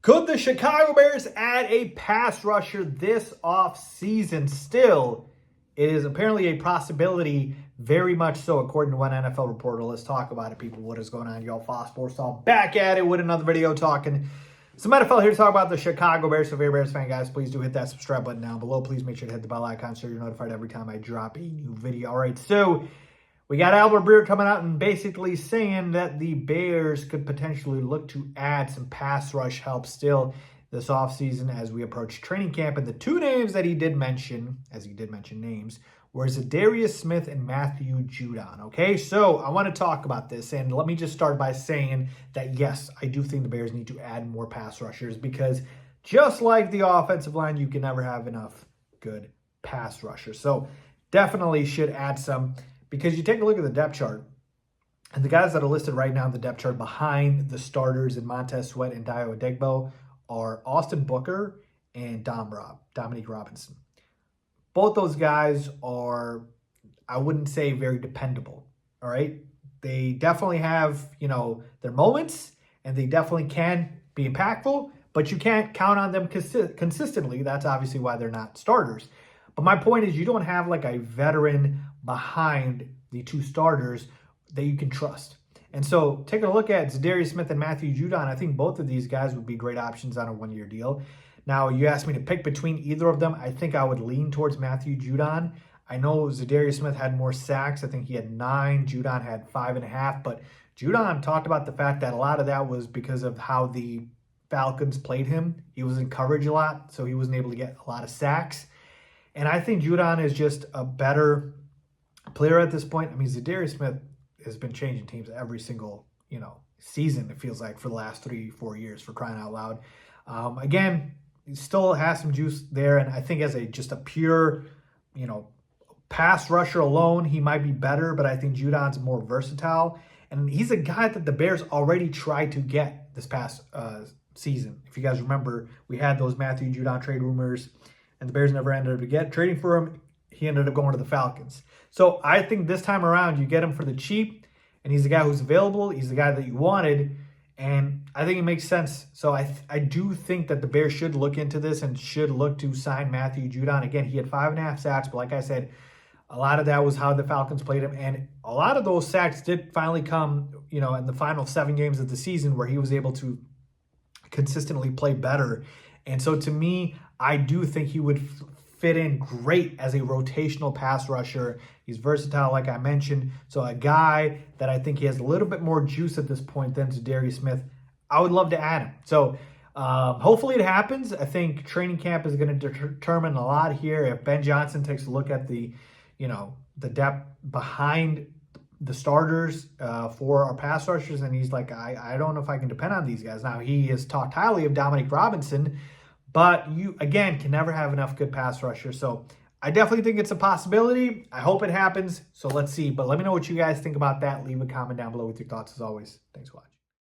Could the Chicago Bears add a pass rusher this offseason? Still, it is apparently a possibility, very much so, according to one NFL reporter. Let's talk about it, people. What is going on? Y'all, Fox Sports Talk back at it with another video talking some NFL here to talk about the Chicago Bears. So if you're a Bears fan, guys, please do hit that subscribe button down below. Please make sure to hit the bell icon so you're notified every time I drop a new video. All right, so we got Breer coming out and basically saying that the Bears could potentially look to add some pass rush help still this offseason as we approach training camp. And the two names that he did mention, as he did mention names, were Zidius Smith and Matthew Judon. Okay, so I want to talk about this. And let me just start by saying that, yes, I do think the Bears need to add more pass rushers because just like the offensive line, you can never have enough good pass rushers. So definitely should add some. Because you take a look at the depth chart, and the guys that are listed right now in the depth chart behind the starters in Montez Sweat and Dio Adegbo are Austin Booker and Dominique Robinson. Both those guys are, I wouldn't say very dependable, all right? They definitely have, their moments, and they definitely can be impactful, but you can't count on them consistently. That's obviously why they're not starters. But my point is you don't have like a veteran behind the two starters that you can trust. And so taking a look at Zidius Smith and Matthew Judon, I think both of these guys would be great options on a one-year deal. Now, you asked me to pick between either of them. I think I would lean towards Matthew Judon. I know Zidius Smith had more sacks. I think he had 9. Judon had 5.5. But Judon talked about the fact that a lot of that was because of how the Falcons played him. He was in coverage a lot, so he wasn't able to get a lot of sacks. And I think Judon is just a better player at this point. I mean, Zidius Smith has been changing teams every single, season, it feels like, for the last 3-4 years, for crying out loud. Again, he still has some juice there, and I think as just a pure, pass rusher alone, he might be better, but I think Judon's more versatile. And he's a guy that the Bears already tried to get this past season. If you guys remember, we had those Matthew Judon trade rumors, and the Bears never ended up trading for him. He ended up going to the Falcons. So I think this time around, you get him for the cheap, and he's the guy who's available. He's the guy that you wanted, and I think it makes sense. So I do think that the Bears should look into this and should look to sign Matthew Judon. Again, he had 5.5 sacks, but like I said, a lot of that was how the Falcons played him, and a lot of those sacks did finally come, in the final 7 games of the season where he was able to consistently play better. And so to me, I do think he would fit in great as a rotational pass rusher. He's versatile, like I mentioned. So a guy that I think he has a little bit more juice at this point than Zidius Smith. I would love to add him. So hopefully it happens. I think training camp is going to determine a lot here. If Ben Johnson takes a look at the depth behind the starters for our pass rushers, and he's like, I don't know if I can depend on these guys. Now, he has talked highly of Dominique Robinson, but you, again, can never have enough good pass rushers. So I definitely think it's a possibility. I hope it happens. So let's see. But let me know what you guys think about that. Leave a comment down below with your thoughts as always. Thanks for watching.